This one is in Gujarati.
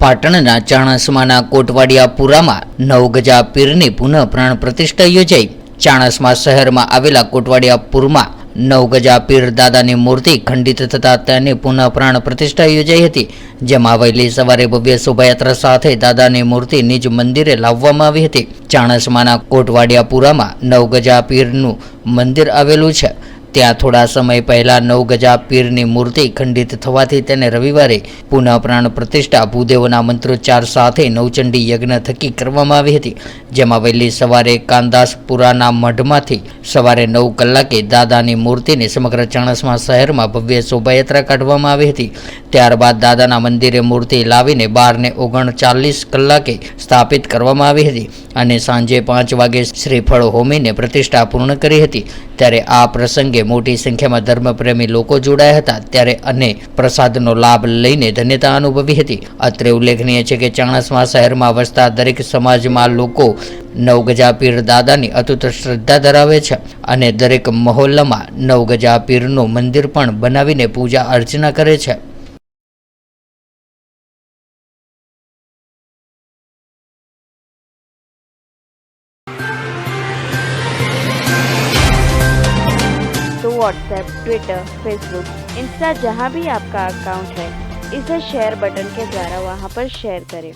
પાટણના ચાણસ્માના કોટવાડિયાપુરામાં નવગજા પીરની પુનઃ પ્રાણ પ્રતિષ્ઠા યોજાઈ। ચાણસ્મા શહેરમાં આવેલા કોટવાડિયાપુરમાં નવગજા પીર દાદાની મૂર્તિ ખંડિત થતાં તેની પુનઃ પ્રાણ પ્રતિષ્ઠા યોજાઈ હતી, જેમાં વહેલી સવારે ભવ્ય શોભાયાત્રા સાથે દાદાની મૂર્તિ નિજ મંદિરે લાવવામાં આવી હતી। ચાણસ્માના કોટવાડિયાપુરામાં નવગજા પીરનું મંદિર આવેલું છે, ત્યાં થોડા સમય પહેલા નવગજા પીરની મૂર્તિ ખંડિત થવાથી તેને રવિવારે પુનઃ પ્રાણ પ્રતિષ્ઠા ભૂદેવના મંત્રોચ્ચાર સાથે નવચંડી યજ્ઞ થકી કરવામાં આવી હતી, જેમાં વહેલી સવારે કાંદાસપુરાના મઢમાંથી સવારે 9 કલાકે દાદાની મૂર્તિને સમગ્ર ચાણસ્મા શહેરમાં ભવ્ય શોભાયાત્રા કાઢવામાં આવી હતી। ત્યારબાદ દાદાના મંદિરે મૂર્તિ લાવીને 12:39 કલાકે સ્થાપિત કરવામાં આવી હતી અને સાંજે 5 વાગે શ્રીફળ હોમીને પ્રતિષ્ઠા પૂર્ણ કરી હતી। ત્યારે આ પ્રસંગે મોટી સંખ્યામાં ધર્મપ્રેમી લોકો જોડાયા હતા ત્યારે અને પ્રસાદનો લાભ લઈને ધન્યતા અનુભવી હતી। અત્રે ઉલ્લેખનીય છે કે ચાણસ્મા શહેરમાં વસતા દરેક સમાજમાં લોકો નવગજા પીર દાદાની અતૂટ શ્રદ્ધા ધરાવે છે અને દરેક મહોલ્લામાં નવગજા પીરનું મંદિર પણ બનાવીને પૂજા અર્ચના કરે છે। तो व्हाट्सएप, ट्विटर, फेसबुक, इंस्टा जहाँ भी आपका अकाउंट है, इसे शेयर बटन के द्वारा वहाँ पर शेयर करें।